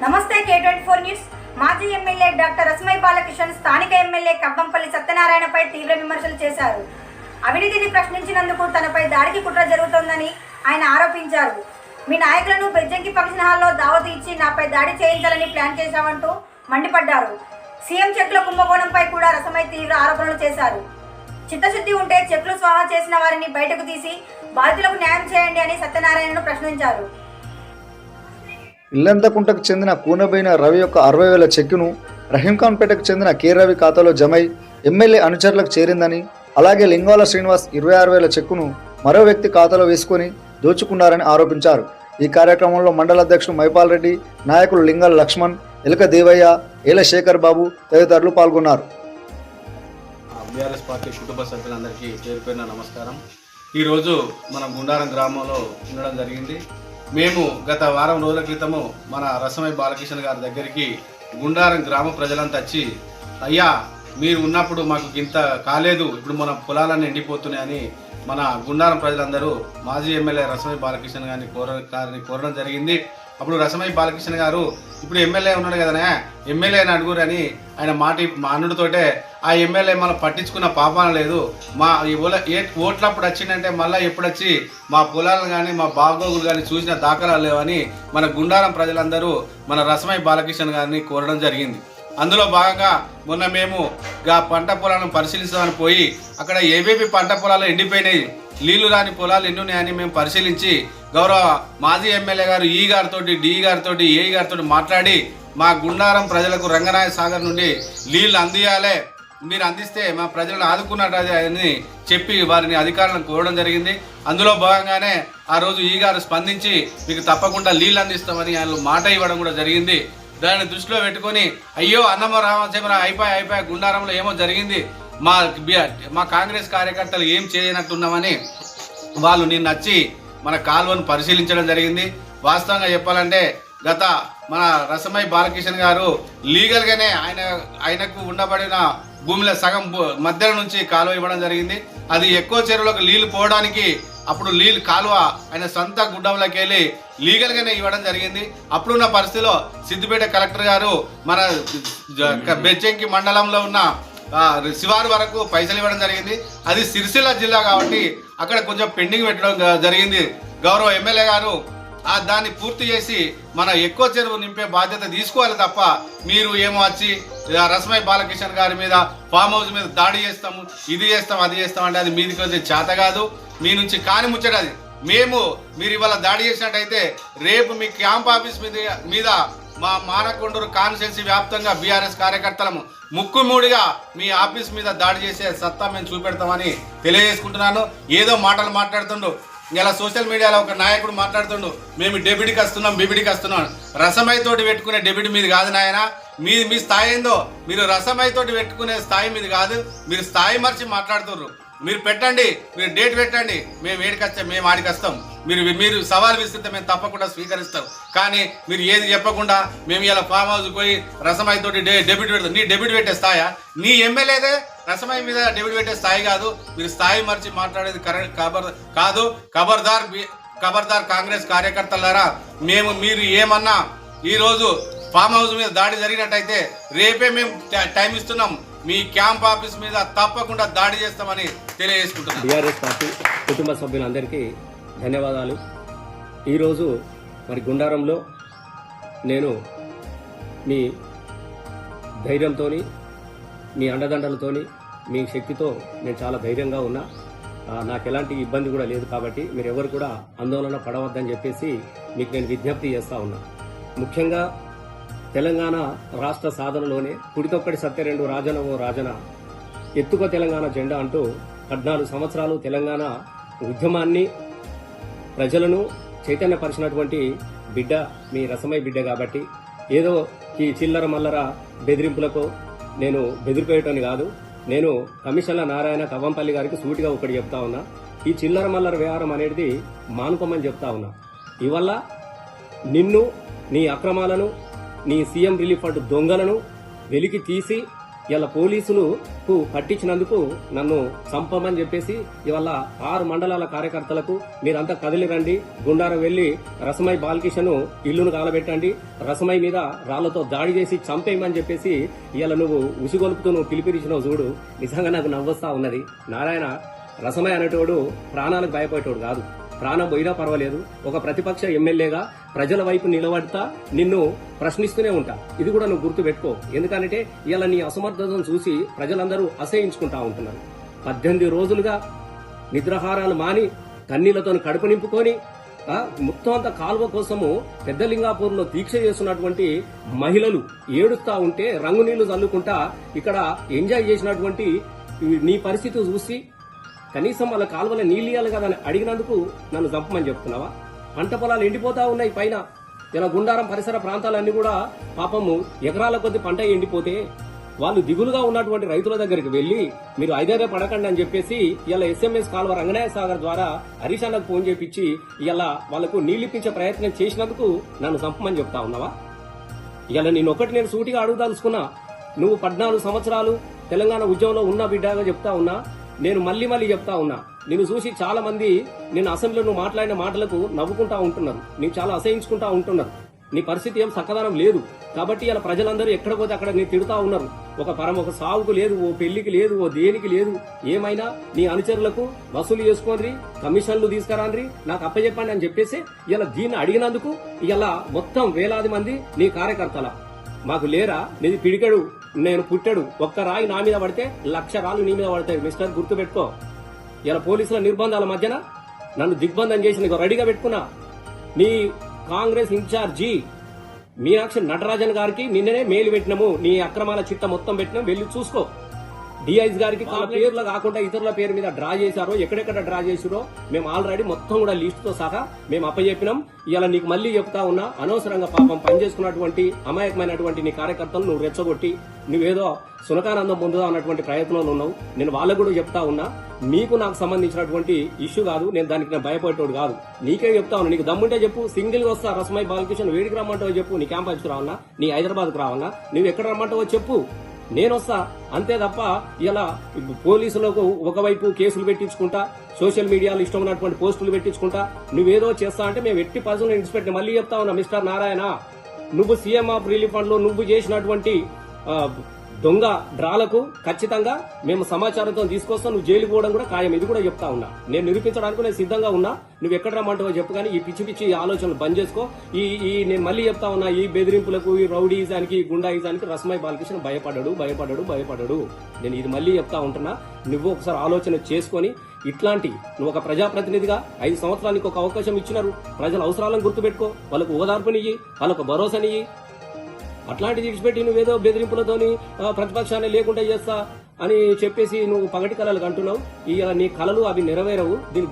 నమస్తే K24 news. మాజీ MLA doctor Rasamayi Balakishan స్థానిక ఎమ్మెల్యే కవ్వంపల్లి సత్యనారాయణపై తీవ్ర విమర్శలు చేశారు. అవినీతిని ప్రశ్నించినందుకు తనపై దాడికి కుట్ర జరుగుతోందని ఆయన ఆరోపించారు. మీ నాయకులను బెజ్జంకి ఫంక్షన్ హాల్లో దావతు ఇచ్చి నాపై దాడి చేయించాలని ప్లాన్ చేశామంటూ మండిపడ్డారు. సీఎం చెక్ల కుంభకోణంపై కూడా రసమై తీవ్ర ఆరోపణలు చేశారు. చిత్తశుద్ధి ఉంటే చెక్లు స్వాహా చేసిన వారిని బయటకు తీసి బాధితులకు న్యాయం చేయండి అని సత్యనారాయణను ప్రశ్నించారు. ఇల్లంతకుంటకు చెందిన కూనబోయిన రవి యొక్క 60,000 చెక్కును రహీంఖాన్పేటకు చెందిన కె రవి ఖాతాలో జమై ఎమ్మెల్యే అనుచరులకు చేరిందని, అలాగే లింగాల శ్రీనివాస్ 26,000 చెక్కును మరో వ్యక్తి ఖాతాలో వేసుకొని దోచుకున్నారని ఆరోపించారు. ఈ కార్యక్రమంలో మండల అధ్యక్షుడు మైపాల్ రెడ్డి, నాయకులు లింగాల లక్ష్మణ్, ఎలుక దేవయ్య, ఏల శేఖర్ బాబు తదితరులు పాల్గొన్నారు. బీఆర్ఎస్ పార్టీ కుటుంబ సభ్యులందరికీ పేరుపేరున నమస్కారం. ఈరోజు మనం గుండారం గ్రామంలో ఉండడం జరిగింది. మేము గత వారం రోజుల క్రితము మన రసమై బాలకిషన్ గారి దగ్గరికి గుండారం గ్రామ ప్రజలంతా వచ్చి, అయ్యా మీరు ఉన్నప్పుడు మాకు ఇంత కాలేదు, ఇప్పుడు మన పొలాలన్నీ ఎండిపోతున్నాయని మన గుండారం ప్రజలందరూ మాజీ ఎమ్మెల్యే రసమై బాలకిషన్ గారిని కోరడం జరిగింది. అప్పుడు రసమై బాలకిషన్ గారు ఇప్పుడు ఎమ్మెల్యే ఉన్నాడు కదనే, ఎమ్మెల్యేని అడుగురు అని ఆయన మా అన్నుడితోటే ఆ ఎమ్మెల్యే మనం పట్టించుకున్న పాపాన లేదు, మా ఓట్లప్పుడు వచ్చిందంటే మళ్ళీ ఎప్పుడు వచ్చి మా పొలాలను కానీ మా బాగోగులు కానీ చూసిన దాఖలాలు లేవని మన గుండారం ప్రజలందరూ మన రసమై బాలకిషన్ గారిని కోరడం జరిగింది. అందులో భాగంగా మొన్న మేము పంట పొలాలను పరిశీలిస్తామని పోయి అక్కడ ఏవేవి పంట పొలాలు ఎండిపోయినాయి, నీళ్లు రాని పొలాలు ఎన్ని ఉన్నాయని మేము పరిశీలించి గౌరవ మాజీ ఎమ్మెల్యే గారు ఈ గారితో డి గారితో ఏ గారితో మాట్లాడి మా గుండారం ప్రజలకు రంగనాయ సాగర్ నుండి నీళ్లు అందియాలే, మీరు అందిస్తే మా ప్రజలను ఆదుకున్నట్టు అని చెప్పి వారిని అధికారులను కోరడం జరిగింది. అందులో భాగంగానే ఆ రోజు ఈ గారు స్పందించి మీకు తప్పకుండా నీళ్ళు అందిస్తామని ఆయన మాట ఇవ్వడం కూడా జరిగింది. దాన్ని దృష్టిలో పెట్టుకొని అయ్యో అన్నమ్మ రామచంద్ర అయిపోయి గుండారంలో ఏమో జరిగింది, మా కాంగ్రెస్ కార్యకర్తలు ఏం చేయనట్టున్నామని వాళ్ళు నిన్న వచ్చి మన కాలువను పరిశీలించడం జరిగింది. వాస్తవంగా చెప్పాలంటే గత మన రసమై బాలకిషన్ గారు లీగల్గానే ఆయనకు ఉండబడిన భూమిలో సగం మధ్యలో నుంచి కాలువ ఇవ్వడం జరిగింది. అది ఎక్కువ చెరువులకు నీళ్లు పోవడానికి అప్పుడు నీళ్ళు కాలువ ఆయన సొంత గుడ్డంలోకి వెళ్ళి లీగల్గానే ఇవ్వడం జరిగింది. అప్పుడున్న పరిస్థితిలో సిద్దిపేట కలెక్టర్ గారు మన బెజ్జంకి మండలంలో ఉన్న శివారు వరకు పైసలు ఇవ్వడం జరిగింది. అది సిరిసిల్ల జిల్లా కాబట్టి అక్కడ కొంచెం పెండింగ్ పెట్టడం జరిగింది. గౌరవ ఎమ్మెల్యే గారు దాన్ని పూర్తి చేసి మన ఎక్కువ చెరువు నింపే బాధ్యత తీసుకోవాలి తప్ప మీరు ఏమో వచ్చి రసమై బాలకిషన్ గారి మీద ఫామ్ హౌస్ మీద దాడి చేస్తాము, ఇది చేస్తాం అది చేస్తాం అంటే అది మీది కొంచెం చేత కాదు, మీ నుంచి కాని ముచ్చటది. మీరు ఇవాళ దాడి చేసినట్టయితే రేపు మీ క్యాంప్ ఆఫీస్ మీద మా మానకొండూరు కాన్స్టిట్యున్సీ వ్యాప్తంగా బీఆర్ఎస్ కార్యకర్తలము ముక్కుమూడిగా మీ ఆఫీస్ మీద దాడి చేసే సత్తా మేము చూపెడతామని తెలియజేసుకుంటున్నాను. ఏదో మాటలు మాట్లాడుతుండు, ఇలా సోషల్ మీడియాలో ఒక నాయకుడు మాట్లాడుతుండు, మేము డెబిట్కి వస్తున్నాం బీబీడీకి వస్తున్నాం. రసమైతోటి పెట్టుకునే డెబిట్ మీది కాదు నాయన, మీ స్థాయి ఏందో మీరు రసమైతోటి పెట్టుకునే స్థాయి మీది కాదు, మీరు స్థాయి మర్చి మాట్లాడుతుర్రు. మీరు పెట్టండి, మీరు డేట్ పెట్టండి, మేము ఏడికొస్తాం, మేము ఆడికి వస్తాం. మీరు సవాల్ విసిరితే మేము తప్పకుండా స్వీకరిస్తాం. కానీ మీరు ఏది చెప్పకుండా మేము ఇలా ఫామ్ హౌస్ పోయి రసమైతోటి డెబిట్ పెడతాం. నీ డెబిట్ పెట్టే స్థాయా? నీ ఎమ్మెల్యేదే రసమై మీద డెబిట్ పెట్టే స్థాయి కాదు. మీరు స్థాయి మర్చి మాట్లాడేది కరెక్ట్ కాదు. ఖబర్దార్ కాంగ్రెస్ కార్యకర్తలారా, మీరు ఏమన్నా ఈరోజు ఫామ్ హౌస్ మీద దాడి జరిగినట్టయితే రేపే మేము టైం ఇస్తున్నాం, మీ క్యాంప్ ఆఫీస్ మీద తప్పకుండా దాడి చేస్తామని తెలియజేసుకుంటున్నాం. బీఆర్ఎస్ పార్టీ కుటుంబ సభ్యులందరికీ ధన్యవాదాలు. ఈరోజు మరి గుండారంలో నేను మీ ధైర్యంతో, మీ అండదండలతో, మీ శక్తితో నేను చాలా ధైర్యంగా ఉన్నా. నాకు ఎలాంటి ఇబ్బంది కూడా లేదు. కాబట్టి మీరు ఎవరు కూడా ఆందోళన పడవద్దని చెప్పేసి మీకు నేను విజ్ఞప్తి చేస్తా ఉన్నా. ముఖ్యంగా తెలంగాణ రాష్ట్ర సాధనలోనే పుడితొక్కడి సత్యరెండు రాజనవో రాజన ఎత్తుకో తెలంగాణ జెండా అంటూ 14 సంవత్సరాలు తెలంగాణ ఉద్యమాన్ని ప్రజలను చైతన్యపరిచినటువంటి బిడ్డ మీ రసమై బిడ్డ. కాబట్టి ఏదో ఈ చిల్లర మల్లర బెదిరింపులకు నేను బెదిరిపోయేటని కాదు. నేను కమిషన్ల నారాయణ కవ్వంపల్లి గారికి సూటిగా ఒకటి చెప్తా ఉన్నా, ఈ చిల్లర మల్లర వ్యవహారం అనేది మానుకోమని చెప్తా ఉన్నా. ఇవల్ల నిన్ను, నీ అక్రమాలను, నీ సీఎం రిలీఫ్ ఫండ్ దొంగలను వెలికి తీసి ఇలా పోలీసులు పట్టించినందుకు నన్ను చంపమని చెప్పేసి ఇవాళ 6 మండలాల కార్యకర్తలకు మీరంతా కదిలి రండి, గుండారం వెళ్లి రసమై బాలకిషన్ ఇల్లును కాలబెట్టండి, రసమై మీద రాళ్లతో దాడి చేసి చంపేయమని చెప్పేసి ఇవాళ నువ్వు ఉసిగొలుపుతూ నువ్వు పిలిపిరిచినావు చూడు. నిజంగా నాకు నవ్వొస్తా ఉన్నది. నారాయణ, రసమై అనేటోడు ప్రాణాలకు భయపడేటోడు కాదు. ప్రాణం పోయినా పర్వాలేదు, ఒక ప్రతిపక్ష ఎమ్మెల్యేగా ప్రజల వైపు నిలబడతా నిన్ను ప్రశ్నిస్తూనే ఉంటా. ఇది కూడా నువ్వు గుర్తు పెట్టుకో. ఎందుకంటే ఇలా నీ అసమర్థతను చూసి ప్రజలందరూ అసహించుకుంటా ఉంటున్నారు. 18 రోజులుగా నిద్రాహారాలు మాని కన్నీళ్లతో కడుపు నింపుకొని మొత్తం అంతా కాలువ కోసము పెద్దలింగాపూర్లో దీక్ష చేస్తున్నటువంటి మహిళలు ఏడుస్తా ఉంటే రంగు నీళ్లు చల్లుకుంటా ఇక్కడ ఎంజాయ్ చేసినటువంటి నీ పరిస్థితి చూసి కనీసం వాళ్ళ కాలువల నీళ్ళు ఇవ్వాలి కదా అని అడిగినందుకు నన్ను చంపమని చెప్తున్నావా? పంట పొలాలు ఎండిపోతా ఉన్నాయి. పైన ఇలా గుండారం పరిసర ప్రాంతాలన్నీ కూడా పాపము ఎకరాల కొద్ది పంట ఎండిపోతే వాళ్ళు దిగులుగా ఉన్నటువంటి రైతుల దగ్గరికి వెళ్లి మీరు ఐదేరే పడకండి అని చెప్పేసి ఇలా SMS కాలువ రంగనాయ సాగర్ ద్వారా హరీష్ అన్నకు ఫోన్ చేపించి ఇలా వాళ్ళకు నీళ్లిప్పించే ప్రయత్నం చేసినందుకు నన్ను చంపమని చెప్తా ఉన్నావా? ఇలా నేను సూటిగా అడుగుదలుచుకున్నా. నువ్వు 14 సంవత్సరాలు తెలంగాణ ఉద్యమంలో ఉన్న బిడ్డగా చెప్తా ఉన్నా. నేను మళ్ళీ చెప్తా ఉన్నా, నిన్ను చూసి చాలా మంది నిన్ను అసెంబ్లీలో నువ్వు మాట్లాడిన మాటలకు నవ్వుకుంటా ఉంటున్నారు, నీకు చాలా అసహించుకుంటా ఉంటున్నారు. నీ పరిస్థితి ఏం చక్కదనం లేదు కాబట్టి ఇలా ప్రజలందరూ ఎక్కడ పోతే అక్కడ నీ తిడుతా ఉన్నారు. ఒక సాగుకు లేదు, ఓ పెళ్లికి లేదు, ఓ దేనికి లేదు. ఏమైనా నీ అనుచరులకు వసూలు చేసుకోండి, కమిషన్లు తీసుకురాండ్రి, నాకు అప్పచెప్పండి అని చెప్పేసి ఇలా దీన్ని అడిగినందుకు ఇలా మొత్తం వేలాది మంది నీ కార్యకర్తల మాకు లేరా? నీది పిడికెడు, నేను పుట్టాడు, ఒక్క రాయి నా మీద పడితే 1,00,000 రాళ్ళు నీ మీద పడతాయి. మిస్టర్ గుర్తుపెట్టుకో. ఇలా పోలీసుల నిర్బంధాల మధ్యన నన్ను దిగ్బంధం చేసి నీకు రెడీగా పెట్టుకున్నా. నీ కాంగ్రెస్ ఇన్ఛార్జి మీనాక్షి నటరాజన్ గారికి నిన్ననే మెయిల్ పెట్టినాము, నీ అక్రమాల చిట్ట మొత్తం పెట్టినాం, వెళ్లి చూసుకో. డిఐస్ గారికి వాళ్ళ పేర్లు కాకుండా ఇతరుల పేరు మీద డ్రా చేశారో, ఎక్కడెక్కడ డ్రా చేసారో మేము ఆల్రెడీ మొత్తం కూడా లిస్ట్ తో సహా మేము అప్పచెప్పినాం. ఇలా నీకు మళ్ళీ చెప్తా ఉన్నా, అనవసరంగా పాపం పనిచేసుకున్నటువంటి అమాయకమైనటువంటి నీ కార్యకర్తలు నువ్వు రెచ్చగొట్టి నువ్వేదో సునకానందం పొందుదా అన్నటువంటి ప్రయత్నంలో ఉన్నావు. నేను వాళ్ళకు కూడా చెప్తా ఉన్నా, మీకు నాకు సంబంధించినటువంటి ఇష్యూ కాదు, నేను దానికి నేను భయపడేటోడు కాదు. నీకే చెప్తా ఉన్నా, నీకు దమ్ముంటే చెప్పు, సింగిల్ గా వస్తా. రసమై బాలకిషన్ వేడికి రమ్మంటావో చెప్పు, నీ క్యాంపస్కి రావాలా, నీ హైదరాబాద్కి రావాలా, నువ్వు ఎక్కడ రమ్మంటావో చెప్పు, నేను వస్తా. అంతే తప్ప ఇలా పోలీసులకు ఒకవైపు కేసులు పెట్టించుకుంటా, సోషల్ మీడియాలో ఇష్టం ఉన్నటువంటి పోస్టులు పెట్టించుకుంటా నువ్వేదో చేస్తా అంటే మేము ఎట్టి పర్సనల్ ఇన్స్పెక్టర్ మళ్ళీ చెప్తా ఉన్నా, మిస్టర్ నారాయణ, నువ్వు సీఎం ఆఫ్ రిలీఫ్ ఫండ్ లో నువ్వు చేసినటువంటి దొంగ డ్రాలకు ఖచ్చితంగా మేము సమాచారంతో తీసుకొస్తాం, నువ్వు జైలుకు పోవడం కూడా ఖాయం. ఇది కూడా చెప్తా ఉన్నా. నేను నిరూపించడానికి నేను సిద్ధంగా ఉన్నా, నువ్వు ఎక్కడ రమ్మంటావో చెప్పు. కానీ ఈ పిచ్చి ఆలోచనలు బంద్ చేసుకో. నేను మళ్ళీ చెప్తా ఉన్నా, ఈ బెదిరింపులకు, ఈ రౌడీజానికి, ఈ గుండాయిజానికి రసమై బాలకిషన్ భయపడడు. నేను ఇది మళ్ళీ చెప్తా ఉంటున్నా. నువ్వు ఒకసారి ఆలోచన చేసుకుని ఇట్లాంటి నువ్వు ఒక ప్రజాప్రతినిధిగా 5 సంవత్సరానికి ఒక అవకాశం ఇచ్చినారు. ప్రజల అవసరాలను గుర్తుపెట్టుకో, వాళ్ళకు ఓదార్పునియ్యి, వాళ్ళకు భరోసానియ్యి. అట్లాంటిది విడిచిపెట్టి నువ్వేదో బెదిరింపులతోని ప్రతిపక్షాన్ని లేకుండా చేస్తా అని చెప్పేసి నువ్వు పగటి కళలు అంటున్నావు. నీ కళలు అవి నెరవేరవు. దీని